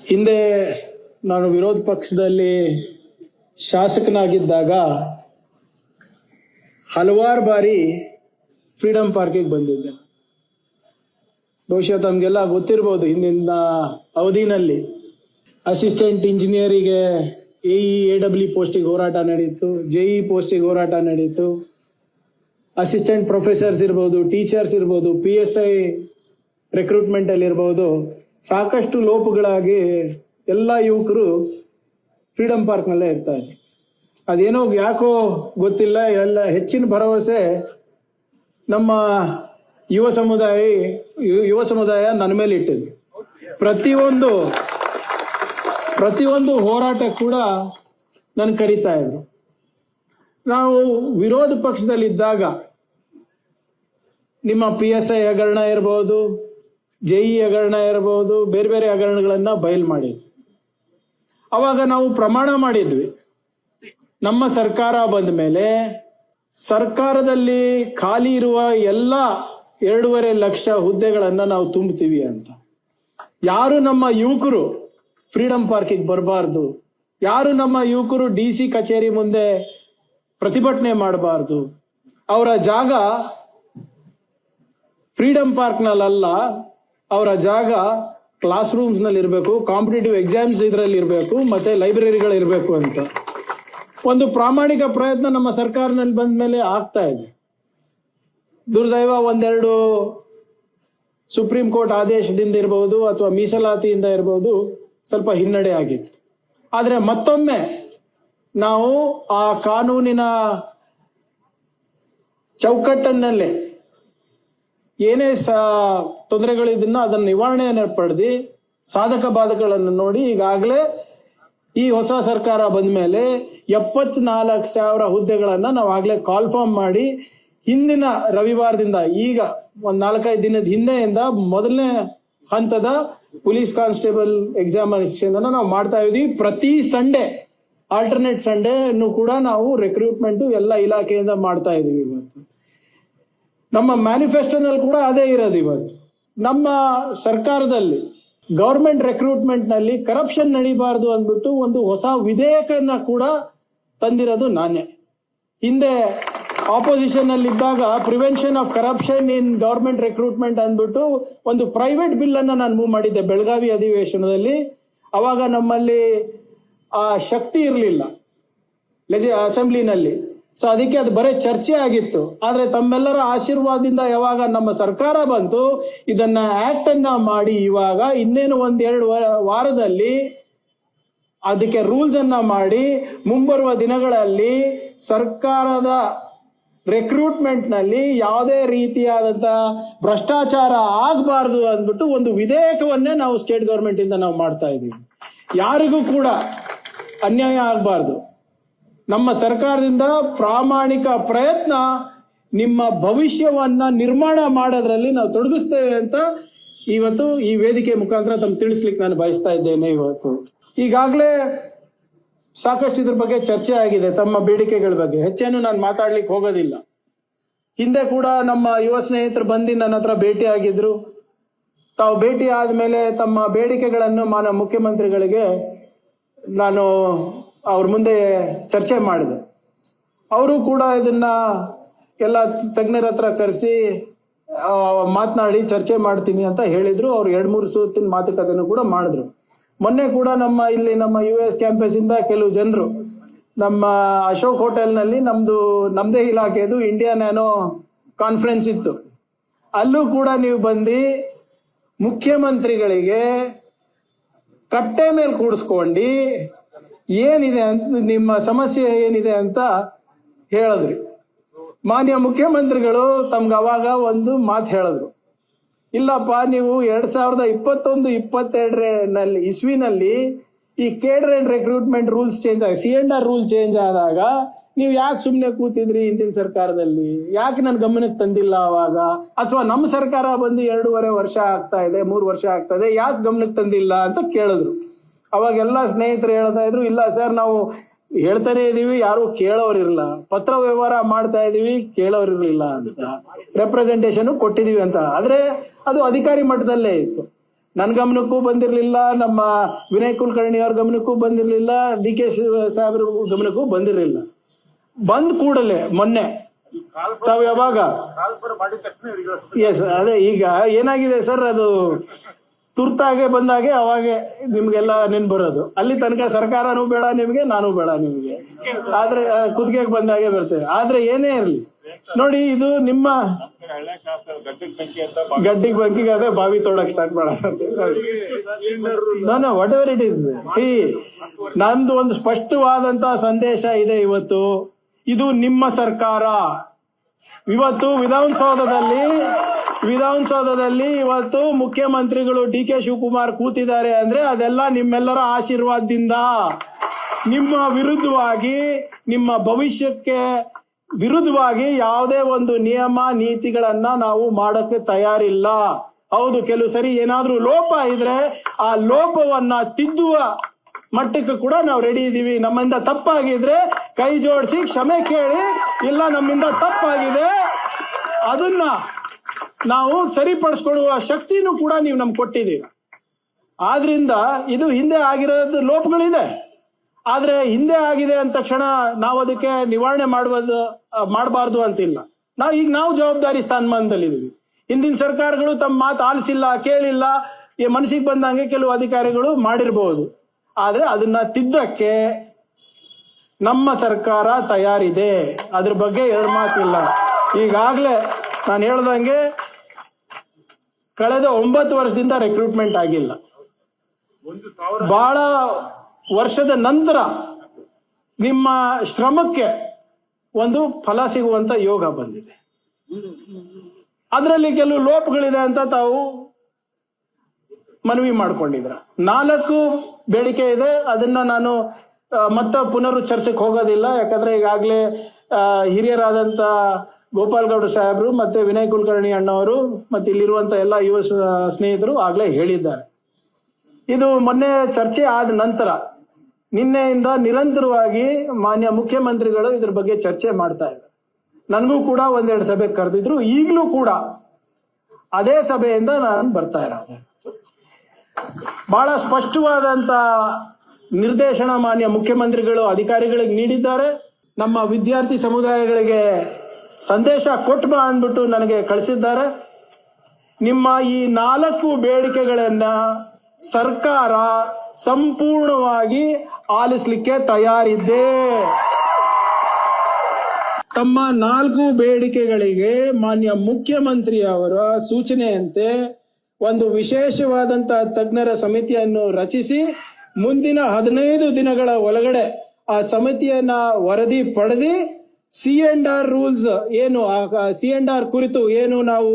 ಹಿಂದೆ ನಾನು ವಿರೋಧ ಪಕ್ಷದಲ್ಲಿ ಶಾಸಕನಾಗಿದ್ದಾಗ ಹಲವಾರು ಬಾರಿ ಫ್ರೀಡಂ ಪಾರ್ಕಿಗೆ ಬಂದಿದ್ದೆ. ಬಹುಶಃ ತಮಗೆಲ್ಲ ಗೊತ್ತಿರ್ಬೋದು, ಹಿಂದಿನ ಅವಧಿನಲ್ಲಿ ಅಸಿಸ್ಟೆಂಟ್ ಇಂಜಿನಿಯರಿಗೆ AE ಪೋಸ್ಟಿಗೆ ಹೋರಾಟ ನಡೀತು, JE ಪೋಸ್ಟಿಗೆ ಹೋರಾಟ ನಡೀತು. ಅಸಿಸ್ಟೆಂಟ್ ಪ್ರೊಫೆಸರ್ಸ್ ಇರ್ಬೋದು, ಟೀಚರ್ಸ್ ಇರ್ಬೋದು, PSI ರಿಕ್ರೂಟ್ಮೆಂಟ್ ಅಲ್ಲಿ ಇರ್ಬೋದು, ಸಾಕಷ್ಟು ಲೋಪಗಳಾಗಿ ಎಲ್ಲ ಯುವಕರು ಫ್ರೀಡಂ ಪಾರ್ಕ್ ನಲ್ಲೇ ಇರ್ತಾ ಇದ್ರು. ಅದೇನೋ ಯಾಕೋ ಗೊತ್ತಿಲ್ಲ, ಎಲ್ಲ ಹೆಚ್ಚಿನ ಭರವಸೆ ನಮ್ಮ ಯುವ ಸಮುದಾಯ ನನ್ನ ಮೇಲೆ ಇಟ್ಟಿದೆ. ಪ್ರತಿಯೊಂದು ಹೋರಾಟ ಕೂಡ ನನ್ ಕರೀತಾ ಇದ್ರು. ನಾವು ವಿರೋಧ ಪಕ್ಷದಲ್ಲಿದ್ದಾಗ ನಿಮ್ಮ PSI ಹಗರಣ ಇರಬಹುದು, JE ಹಗರಣ ಇರಬಹುದು, ಬೇರೆ ಬೇರೆ ಹಗರಣಗಳನ್ನ ಬಯಲು ಮಾಡಿದ್ವಿ. ಅವಾಗ ನಾವು ಪ್ರಮಾಣ ಮಾಡಿದ್ವಿ, ನಮ್ಮ ಸರ್ಕಾರ ಬಂದ ಮೇಲೆ ಸರ್ಕಾರದಲ್ಲಿ ಖಾಲಿ ಇರುವ ಎಲ್ಲ 2.5 ಲಕ್ಷ ಹುದ್ದೆಗಳನ್ನ ನಾವು ತುಂಬುತ್ತೀವಿ ಅಂತ. ಯಾರು ನಮ್ಮ ಯುವಕರು ಫ್ರೀಡಂ ಪಾರ್ಕಿಗೆ ಬರಬಾರ್ದು, ಯಾರು ನಮ್ಮ ಯುವಕರು DC ಕಚೇರಿ ಮುಂದೆ ಪ್ರತಿಭಟನೆ ಮಾಡಬಾರ್ದು. ಅವರ ಜಾಗ ಫ್ರೀಡಂ ಪಾರ್ಕ್ ನಲ್ಲ, ಅವರ ಜಾಗ ಕ್ಲಾಸ್ ರೂಮ್ಸ್ ನಲ್ಲಿ ಇರಬೇಕು, ಕಾಂಪಿಟೇಟಿವ್ ಎಕ್ಸಾಮ್ಸ್ ಇದರಲ್ಲಿ ಇರಬೇಕು, ಮತ್ತೆ ಲೈಬ್ರರಿಗಳು ಇರಬೇಕು ಅಂತ ಒಂದು ಪ್ರಾಮಾಣಿಕ ಪ್ರಯತ್ನ ನಮ್ಮ ಸರ್ಕಾರದಲ್ಲಿ ಬಂದ ಮೇಲೆ ಆಗ್ತಾ ಇದೆ. ದುರ್ದೈವ ಒಂದೆರಡು ಸುಪ್ರೀಂ ಕೋರ್ಟ್ ಆದೇಶದಿಂದ ಇರಬಹುದು ಅಥವಾ ಮೀಸಲಾತಿಯಿಂದ ಇರಬಹುದು ಸ್ವಲ್ಪ ಹಿನ್ನಡೆ ಆಗಿತ್ತು. ಆದ್ರೆ ಮತ್ತೊಮ್ಮೆ ನಾವು ಆ ಕಾನೂನಿನ ಚೌಕಟ್ಟನ್ನಲ್ಲೇ ಏನೇ ತೊಂದರೆಗಳಿದ್ದನ್ನ ಅದನ್ನ ನಿವಾರಣೆಯನ್ನು ಪಡೆದು ಸಾಧಕ ಬಾಧಕಗಳನ್ನು ನೋಡಿ ಈಗಾಗಲೇ ಈ ಹೊಸ ಸರ್ಕಾರ ಬಂದ ಮೇಲೆ 74,000 ಹುದ್ದೆಗಳನ್ನ ನಾವು ಆಗ್ಲೇ ಕಾಲ್ಫಾರ್ಮ್ ಮಾಡಿ ಹಿಂದಿನ ರವಿವಾರದಿಂದ ಈಗ ಒಂದ್ 4-5 ದಿನದ ಹಿಂದೆಯಿಂದ ಮೊದಲನೇ ಹಂತದ ಪೊಲೀಸ್ ಕಾನ್ಸ್ಟೇಬಲ್ ಎಕ್ಸಾಮಿನೇಷನ್ ಅನ್ನ ನಾವು ಮಾಡ್ತಾ ಇದೀವಿ. ಪ್ರತಿ ಸಂಡೇ, ಆಲ್ಟರ್ನೇಟ್ ಸಂಡೇ ಕೂಡ ನಾವು ರಿಕ್ರೂಟ್ಮೆಂಟ್ ಎಲ್ಲ ಇಲಾಖೆಯಿಂದ ಮಾಡ್ತಾ ಇದೀವಿ. ಇವತ್ತು ನಮ್ಮ ಮ್ಯಾನಿಫೆಸ್ಟೋನಲ್ಲಿ ಕೂಡ ಅದೇ ಇರೋದು. ಇವತ್ತು ನಮ್ಮ ಸರ್ಕಾರದಲ್ಲಿ ಗವರ್ಮೆಂಟ್ ರಿಕ್ರೂಟ್ಮೆಂಟ್ ನಲ್ಲಿ ಕರಪ್ಷನ್ ನಡೀಬಾರ್ದು ಅಂದ್ಬಿಟ್ಟು ಒಂದು ಹೊಸ ವಿಧೇಯಕನ ಕೂಡ ತಂದಿರೋದು ನಾನೇ. ಹಿಂದೆ ಆಪೋಸಿಷನ್ ಅಲ್ಲಿ ಇದ್ದಾಗ prevention of corruption in government recruitment ಅಂದ್ಬಿಟ್ಟು ಒಂದು ಪ್ರೈವೇಟ್ ಬಿಲ್ ಅನ್ನ ನಾನು ಮೂವ್ ಮಾಡಿದ್ದೆ ಬೆಳಗಾವಿ ಅಧಿವೇಶನದಲ್ಲಿ. ಅವಾಗ ನಮ್ಮಲ್ಲಿ ಆ ಶಕ್ತಿ ಇರಲಿಲ್ಲ ಅಸೆಂಬ್ಲಿನಲ್ಲಿ, ಸೊ ಅದಕ್ಕೆ ಅದು ಬರೀ ಚರ್ಚೆ ಆಗಿತ್ತು. ಆದ್ರೆ ತಮ್ಮೆಲ್ಲರ ಆಶೀರ್ವಾದದಿಂದ ಯಾವಾಗ ನಮ್ಮ ಸರ್ಕಾರ ಬಂತು, ಇದನ್ನ ಆಕ್ಟ್ ಅನ್ನ ಮಾಡಿ ಇವಾಗ ಇನ್ನೇನು 1-2 ವಾರದಲ್ಲಿ ಅದಕ್ಕೆ ರೂಲ್ಸ್ ಅನ್ನ ಮಾಡಿ ಮುಂಬರುವ ದಿನಗಳಲ್ಲಿ ಸರ್ಕಾರದ ರಿಕ್ರೂಟ್ಮೆಂಟ್ ನಲ್ಲಿ ಯಾವುದೇ ರೀತಿಯಾದಂತ ಭ್ರಷ್ಟಾಚಾರ ಆಗಬಾರ್ದು ಅಂದ್ಬಿಟ್ಟು ಒಂದು ವಿಧೇಯಕವನ್ನೇ ನಾವು ಸ್ಟೇಟ್ ಗವರ್ಮೆಂಟ್ ಇಂದ ನಾವು ಮಾಡ್ತಾ ಇದೀವಿ. ಯಾರಿಗೂ ಕೂಡ ಅನ್ಯಾಯ ಆಗಬಾರ್ದು. ನಮ್ಮ ಸರ್ಕಾರದಿಂದ ಪ್ರಾಮಾಣಿಕ ಪ್ರಯತ್ನ ನಿಮ್ಮ ಭವಿಷ್ಯವನ್ನ ನಿರ್ಮಾಣ ಮಾಡೋದ್ರಲ್ಲಿ ನಾವು ತೊಡಗಿಸ್ತೇವೆ ಅಂತ ಇವತ್ತು ಈ ವೇದಿಕೆ ಮುಖಾಂತರ ತಮ್ಮ ತಿಳಿಸ್ಲಿಕ್ಕೆ ನಾನು ಬಯಸ್ತಾ ಇದ್ದೇನೆ. ಇವತ್ತು ಈಗಾಗಲೇ ಸಾಕಷ್ಟು ಇದ್ರ ಬಗ್ಗೆ ಚರ್ಚೆ ಆಗಿದೆ. ತಮ್ಮ ಬೇಡಿಕೆಗಳ ಬಗ್ಗೆ ಹೆಚ್ಚೇನು ನಾನು ಮಾತಾಡ್ಲಿಕ್ಕೆ ಹೋಗೋದಿಲ್ಲ. ಹಿಂದೆ ಕೂಡ ನಮ್ಮ ಯುವ ಸ್ನೇಹಿತರು ಬಂದು ನನ್ನ ಹತ್ರ ಭೇಟಿ ಆಗಿದ್ರು. ತಾವು ಭೇಟಿ ಆದ್ಮೇಲೆ ತಮ್ಮ ಬೇಡಿಕೆಗಳನ್ನು ಮಾನ್ಯ ಮುಖ್ಯಮಂತ್ರಿಗಳಿಗೆ ನಾನು ಅವ್ರ ಮುಂದೆ ಚರ್ಚೆ ಮಾಡಿದೆ. ಅವರು ಕೂಡ ಇದನ್ನ ಎಲ್ಲ ತಜ್ಞರ ಹತ್ರ ಕರೆಸಿ ಮಾತನಾಡಿ ಚರ್ಚೆ ಮಾಡ್ತೀನಿ ಅಂತ ಹೇಳಿದ್ರು. ಅವ್ರು 2-3 ಸುತ್ತಿನ ಮಾತುಕತೆನೂ ಕೂಡ ಮಾಡಿದ್ರು. ಮೊನ್ನೆ ಕೂಡ ನಮ್ಮ US ಕ್ಯಾಂಪಸ್ ಇಂದ ಕೆಲವು ಜನರು ನಮ್ಮ ಅಶೋಕ್ ಹೋಟೆಲ್ ನಲ್ಲಿ ನಮ್ದೇ ಇಲಾಖೆದು ಇಂಡಿಯಾ ನ್ಯಾನೋ ಕಾನ್ಫರೆನ್ಸ್ ಇತ್ತು. ಅಲ್ಲೂ ಕೂಡ ನೀವು ಬಂದು ಮುಖ್ಯಮಂತ್ರಿಗಳಿಗೆ ಕಟ್ಟೆ ಮೇಲೆ ಕೂಡಿಸ್ಕೊಂಡು ಏನಿದೆ ಅಂತ, ನಿಮ್ಮ ಸಮಸ್ಯೆ ಏನಿದೆ ಅಂತ ಹೇಳಿದ್ರಿ. ಮಾನ್ಯ ಮುಖ್ಯಮಂತ್ರಿಗಳು ತಮ್ಗೆ ಅವಾಗ ಒಂದು ಮಾತು ಹೇಳಿದ್ರು, ಇಲ್ಲಪ್ಪ ನೀವು 2021-22 ಇಸ್ವಿನಲ್ಲಿ ಈ cadre and recruitment rules change ಆಗಿ C&R ರೂಲ್ ಚೇಂಜ್ ಆದಾಗ ನೀವು ಯಾಕೆ ಸುಮ್ಮನೆ ಕೂತಿದ್ರಿ ಹಿಂದಿನ ಸರ್ಕಾರದಲ್ಲಿ, ಯಾಕೆ ನನ್ನ ಗಮನಕ್ಕೆ ತಂದಿಲ್ಲ ಅವಾಗ? ಅಥವಾ ನಮ್ಮ ಸರ್ಕಾರ ಬಂದು 2.5 ವರ್ಷ ಆಗ್ತಾ ಇದೆ, 3 ವರ್ಷ ಆಗ್ತಾ ಇದೆ, ಯಾಕೆ ಗಮನಕ್ಕೆ ತಂದಿಲ್ಲ ಅಂತ ಕೇಳಿದ್ರು. ಅವಾಗೆಲ್ಲ ಸ್ನೇಹಿತರು ಹೇಳ್ತಾ ಇದ್ರು, ಇಲ್ಲ ಸರ್ ನಾವು ಹೇಳ್ತಾನೆ ಇದೀವಿ, ಯಾರು ಕೇಳೋರಿರ್ಲಿಲ್ಲ, ಪತ್ರ ವ್ಯವಹಾರ ಮಾಡ್ತಾ ಇದೀವಿ, ಕೇಳೋರಿರ್ಲಿಲ್ಲ ಅಂತ, ರೆಪ್ರೆಸೆಂಟೇಷನ್ ಕೊಟ್ಟಿದೀವಿ ಅಂತ. ಆದ್ರೆ ಅದು ಅಧಿಕಾರಿ ಮಟ್ಟದಲ್ಲೇ ಇತ್ತು. ನನ್ನ ಗಮನಕ್ಕೂ ಬಂದಿರಲಿಲ್ಲ, ನಮ್ಮ ವಿನಯ್ ಕುಲಕರ್ಣಿ ಅವ್ರ ಗಮನಕ್ಕೂ ಬಂದಿರಲಿಲ್ಲ, DK ಸಾಹೇಬ್ರ ಗಮನಕ್ಕೂ ಬಂದಿರಲಿಲ್ಲ. ಬಂದ್ ಕೂಡಲೇ ಮೊನ್ನೆ ತಾವು ಯಾವಾಗ ಎಸ್ ಅದೇ ಈಗ ಏನಾಗಿದೆ ಸರ್, ಅದು ತುರ್ತಾಗೆ ಬಂದಾಗೆ ಅವಾಗೆ ನಿಮ್ಗೆಲ್ಲ ನೆನ್ ಬರೋದು. ಅಲ್ಲಿ ತನಕ ಸರ್ಕಾರನೂ ಬೇಡ ನಿಮ್ಗೆ, ನಾನು ಬೇಡ ನಿಮ್ಗೆ. ಆದ್ರೆ ಕುತ್ತಿಗೆಗೆ ಬಂದಾಗೆ ಬರ್ತೇವೆ. ಆದ್ರೆ ಏನೇ ಇರ್ಲಿ ನೋಡಿ, ಇದು ನಿಮ್ಮ ಗಡ್ಡಿಗೆ ಬಂಕಿಗೆ ಅದೇ ಬಾವಿ ತೋಡಕ್ ಸ್ಟಾರ್ಟ್ ಮಾಡೋಣ. ನಾನು what ever it is, C ನಂದು ಒಂದು ಸ್ಪಷ್ಟವಾದಂತಹ ಸಂದೇಶ ಇದೆ ಇವತ್ತು. ಇದು ನಿಮ್ಮ ಸರ್ಕಾರ. ಇವತ್ತು ವಿಧಾನಸೌಧದಲ್ಲಿ ಇವತ್ತು ಮುಖ್ಯಮಂತ್ರಿಗಳು DK ಶಿವಕುಮಾರ್ ಕೂತಿದ್ದಾರೆ ಅಂದ್ರೆ ಅದೆಲ್ಲ ನಿಮ್ಮೆಲ್ಲರ ಆಶೀರ್ವಾದದಿಂದ. ನಿಮ್ಮ ವಿರುದ್ಧವಾಗಿ, ನಿಮ್ಮ ಭವಿಷ್ಯಕ್ಕೆ ವಿರುದ್ಧವಾಗಿ ಯಾವುದೇ ಒಂದು ನಿಯಮ ನೀತಿಗಳನ್ನ ನಾವು ಮಾಡಕ್ಕೆ ತಯಾರಿಲ್ಲ. ಹೌದು, ಕೆಲವು ಸರಿ ಏನಾದ್ರೂ ಲೋಪ ಇದ್ರೆ ಆ ಲೋಪವನ್ನ ತಿದ್ದುವ ಮಟ್ಟಕ್ಕೆ ಕೂಡ ನಾವು ರೆಡಿ ಇದೀವಿ. ನಮ್ಮಿಂದ ತಪ್ಪಾಗಿದ್ರೆ ಕೈ ಜೋಡಿಸಿ ಕ್ಷಮೆ ಕೇಳಿ, ಇಲ್ಲ ನಮ್ಮಿಂದ ತಪ್ಪಾಗಿದೆ ಅದನ್ನ ನಾವು ಸರಿಪಡಿಸ್ಕೊಳ್ಳುವ ಶಕ್ತಿನೂ ಕೂಡ ನೀವು ನಮ್ಗೆ ಕೊಟ್ಟಿದ್ದೀರ. ಆದ್ರಿಂದ ಇದು ಹಿಂದೆ ಆಗಿರೋದು ಲೋಪಗಳಿದೆ. ಆದ್ರೆ ಹಿಂದೆ ಆಗಿದೆ ಅಂದ ತಕ್ಷಣ ನಾವು ಅದಕ್ಕೆ ನಿವಾರಣೆ ಮಾಡಬಾರ್ದು ಅಂತಿಲ್ಲ. ನಾವು ಜವಾಬ್ದಾರಿ ಸ್ಥಾನಮಾನದಲ್ಲಿದ್ದೀವಿ. ಹಿಂದಿನ ಸರ್ಕಾರಗಳು ತಮ್ಮ ಮಾತು ಆಲಿಸಿಲ್ಲ, ಕೇಳಿಲ್ಲ, ಮನಸ್ಸಿಗೆ ಬಂದಂಗೆ ಕೆಲವು ಅಧಿಕಾರಿಗಳು ಮಾಡಿರ್ಬೋದು. ಆದ್ರೆ ಅದನ್ನ ತಿದ್ದಕ್ಕೆ ನಮ್ಮ ಸರ್ಕಾರ ತಯಾರಿದೆ. ಅದ್ರ ಬಗ್ಗೆ ಎರಡು ಮಾತಿಲ್ಲ. ಈಗಾಗ್ಲೇ ನಾನು ಹೇಳ್ದಂಗೆ ಕಳೆದ 9 ವರ್ಷದಿಂದ ರಿಕ್ರೂಟ್ಮೆಂಟ್ ಆಗಿಲ್ಲ. ಬಹಳ ವರ್ಷದ ನಂತರ ನಿಮ್ಮ ಶ್ರಮಕ್ಕೆ ಒಂದು ಫಲ ಸಿಗುವಂತ ಯೋಗ ಬಂದಿದೆ. ಅದರಲ್ಲಿ ಕೆಲವು ಲೋಪಗಳಿದೆ ಅಂತ ತಾವು ಮನವಿ ಮಾಡ್ಕೊಂಡಿದ್ರ. 4 ಬೇಡಿಕೆ ಇದೆ. ಅದನ್ನ ನಾನು ಮತ್ತೆ ಪುನರುಚ್ಚರಿಸಕ್ಕೆ ಹೋಗೋದಿಲ್ಲ. ಯಾಕಂದ್ರೆ ಈಗಾಗಲೇ ಹಿರಿಯರಾದಂತ ಗೋಪಾಲ್ ಗೌಡ ಸಾಹೇಬರು ಮತ್ತೆ ವಿನಯ್ ಕುಲಕರ್ಣಿ ಅಣ್ಣವರು ಮತ್ತೆ ಇಲ್ಲಿರುವಂತ ಎಲ್ಲ ಯುವ ಸ್ನೇಹಿತರು ಆಗ್ಲೇ ಹೇಳಿದ್ದಾರೆ. ಇದು ಮೊನ್ನೆ ಚರ್ಚೆ ಆದ ನಂತರ ನಿನ್ನೆಯಿಂದ ನಿರಂತರವಾಗಿ ಮಾನ್ಯ ಮುಖ್ಯಮಂತ್ರಿಗಳು ಇದ್ರ ಬಗ್ಗೆ ಚರ್ಚೆ ಮಾಡ್ತಾ ಇದ್ದಾರೆ. ನನಗೂ ಕೂಡ 1-2 ಸಭೆ ಕರೆದಿದ್ರು. ಈಗಲೂ ಕೂಡ ಅದೇ ಸಭೆಯಿಂದ ನಾನು ಬರ್ತಾ ಇರೋದು. ಬಹಳ ಸ್ಪಷ್ಟವಾದಂತ ನಿರ್ದೇಶನ ಮಾನ್ಯ ಮುಖ್ಯಮಂತ್ರಿಗಳು ಅಧಿಕಾರಿಗಳಿಗೆ ನೀಡಿದ್ದಾರೆ. ನಮ್ಮ ವಿದ್ಯಾರ್ಥಿ ಸಮುದಾಯಗಳಿಗೆ ಸಂದೇಶ ಕೊಟ್ಟು ಬಾ ಅಂದ್ಬಿಟ್ಟು ನನಗೆ ಕಳಿಸಿದ್ದಾರೆ. ನಿಮ್ಮ ಈ 4 ಬೇಡಿಕೆಗಳನ್ನ ಸರ್ಕಾರ ಸಂಪೂರ್ಣವಾಗಿ ಆಲಿಸಲಿಕ್ಕೆ ತಯಾರಿದೆ. ತಮ್ಮ 4 ಬೇಡಿಕೆಗಳಿಗೆ ಮಾನ್ಯ ಮುಖ್ಯಮಂತ್ರಿ ಅವರ ಸೂಚನೆಯಂತೆ ಒಂದು ವಿಶೇಷವಾದಂತಹ ತಜ್ಞರ ಸಮಿತಿಯನ್ನು ರಚಿಸಿ ಮುಂದಿನ 15 ದಿನಗಳ ಒಳಗಡೆ ಆ ಸಮಿತಿಯನ್ನ ವರದಿ ಪಡೆದಿ C&R ರೂಲ್ಸ್ ಏನು, C&R ಕುರಿತು ಏನು ನಾವು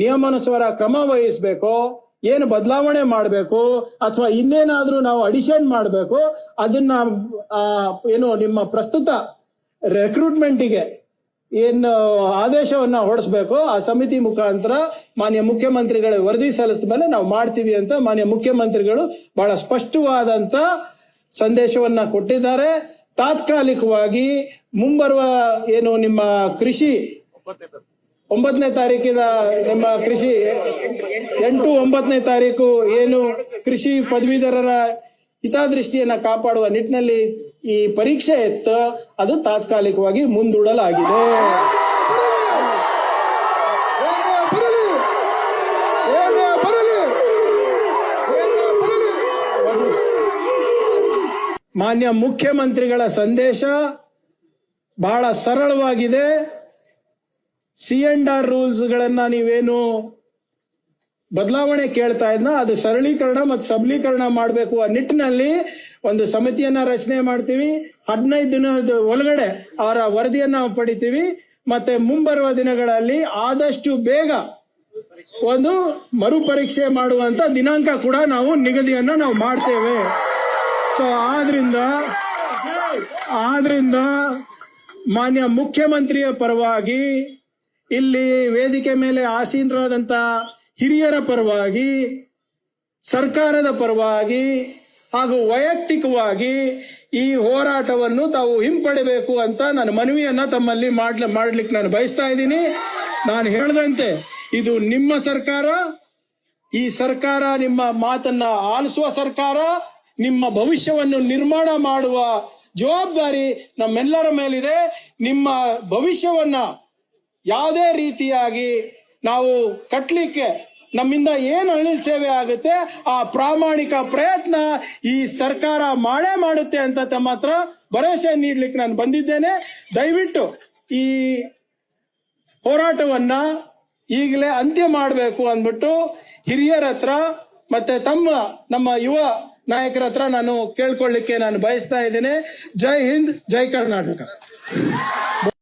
ನಿಯಮಾನುಸಾರ ಕ್ರಮ ವಹಿಸಬೇಕೋ, ಏನು ಬದಲಾವಣೆ ಮಾಡಬೇಕು ಅಥವಾ ಇನ್ನೇನಾದ್ರೂ ನಾವು ಅಡಿಷನ್ ಮಾಡಬೇಕು, ಅದನ್ನ ಏನು ನಿಮ್ಮ ಪ್ರಸ್ತುತ ರಿಕ್ರೂಟ್ಮೆಂಟ್ಗೆ ಏನು ಆದೇಶವನ್ನ ಹೊರಡಿಸ್ಬೇಕು ಆ ಸಮಿತಿ ಮುಖಾಂತರ ಮಾನ್ಯ ಮುಖ್ಯಮಂತ್ರಿಗಳ ವರದಿ ಸಲ್ಲಿಸಿದ ಮೇಲೆ ನಾವು ಮಾಡ್ತೀವಿ ಅಂತ ಮಾನ್ಯ ಮುಖ್ಯಮಂತ್ರಿಗಳು ಬಹಳ ಸ್ಪಷ್ಟವಾದಂತ ಸಂದೇಶವನ್ನ ಕೊಟ್ಟಿದ್ದಾರೆ. ತಾತ್ಕಾಲಿಕವಾಗಿ ಮುಂಬರುವ ಏನು ನಿಮ್ಮ ಕೃಷಿ 9ನೇ ತಾರೀಕಿನ ನಿಮ್ಮ ಕೃಷಿ 8-9ನೇ ತಾರೀಕು ಏನು ಕೃಷಿ ಪದವೀಧರರ ಹಿತದೃಷ್ಟಿಯನ್ನ ಕಾಪಾಡುವ ನಿಟ್ಟಿನಲ್ಲಿ ಈ ಪರೀಕ್ಷೆ ಇತ್ತು, ಅದು ತಾತ್ಕಾಲಿಕವಾಗಿ ಮುಂದೂಡಲಾಗಿದೆ. ಮಾನ್ಯ ಮುಖ್ಯಮಂತ್ರಿಗಳ ಸಂದೇಶ ಬಹಳ ಸರಳವಾಗಿದೆ. C&R ರೂಲ್ಸ್ ಗಳನ್ನ ನೀವೇನು ಬದಲಾವಣೆ ಕೇಳ್ತಾ ಇದ್ನ ಅದು ಸರಳೀಕರಣ ಮತ್ತು ಸಬಲೀಕರಣ ಮಾಡಬೇಕು ಆ ನಿಟ್ಟಿನಲ್ಲಿ ಒಂದು ಸಮಿತಿಯನ್ನ ರಚನೆ ಮಾಡ್ತೀವಿ. 15 ದಿನದ ಒಳಗಡೆ ಅವರ ವರದಿಯನ್ನ ಪಡಿತೀವಿ. ಮತ್ತೆ ಮುಂಬರುವ ದಿನಗಳಲ್ಲಿ ಆದಷ್ಟು ಬೇಗ ಒಂದು ಮರುಪರೀಕ್ಷೆ ಮಾಡುವಂತ ದಿನಾಂಕ ಕೂಡ ನಾವು ನಿಗದಿಯನ್ನ ನಾವು ಮಾಡ್ತೇವೆ. ಸೊ ಆದ್ರಿಂದ ಮಾನ್ಯ ಮುಖ್ಯಮಂತ್ರಿಯ ಪರವಾಗಿ, ಇಲ್ಲಿ ವೇದಿಕೆ ಮೇಲೆ ಆಸೀನರಾದಂತ ಹಿರಿಯರ ಪರವಾಗಿ, ಸರ್ಕಾರದ ಪರವಾಗಿ ಹಾಗೂ ವೈಯಕ್ತಿಕವಾಗಿ ಈ ಹೋರಾಟವನ್ನು ತಾವು ಹಿಂಪಡಿಬೇಕು ಅಂತ ನಾನು ಮನವಿಯನ್ನ ತಮ್ಮಲ್ಲಿ ಮಾಡ್ಲಿಕ್ಕೆ ನಾನು ಬಯಸ್ತಾ ಇದ್ದೀನಿ. ನಾನು ಹೇಳ್ದಂತೆ ಇದು ನಿಮ್ಮ ಸರ್ಕಾರ, ಈ ಸರ್ಕಾರ ನಿಮ್ಮ ಮಾತನ್ನ ಆಲಿಸುವ ಸರ್ಕಾರ, ನಿಮ್ಮ ಭವಿಷ್ಯವನ್ನು ನಿರ್ಮಾಣ ಮಾಡುವ ಜವಾಬ್ದಾರಿ ನಮ್ಮೆಲ್ಲರ ಮೇಲಿದೆ. ನಿಮ್ಮ ಭವಿಷ್ಯವನ್ನ ಯಾವುದೇ ರೀತಿಯಾಗಿ ನಾವು ಕಟ್ಟಲಿಕ್ಕೆ ನಮ್ಮಿಂದ ಏನು ಅಳಿಲ್ ಸೇವೆ ಆಗುತ್ತೆ ಆ ಪ್ರಾಮಾಣಿಕ ಪ್ರಯತ್ನ ಈ ಸರ್ಕಾರ ಮಾಡೇ ಮಾಡುತ್ತೆ ಅಂತ ತಮ್ಮ ಹತ್ರ ಭರವಸೆ ನೀಡ್ಲಿಕ್ಕೆ ನಾನು ಬಂದಿದ್ದೇನೆ. ದಯವಿಟ್ಟು ಈ ಹೋರಾಟವನ್ನ ಈಗಲೇ ಅಂತ್ಯ ಮಾಡಬೇಕು ಅಂದ್ಬಿಟ್ಟು ಹಿರಿಯರ ಹತ್ರ ಮತ್ತೆ ನಮ್ಮ ಯುವ ನಾಯಕರ ಹತ್ರ ನಾನು ಕೇಳ್ಕೊಳ್ಳಿಕ್ಕೆ ನಾನು ಬಯಸ್ತಾ ಇದ್ದೇನೆ. ಜೈ ಹಿಂದ್, ಜೈ ಕರ್ನಾಟಕ.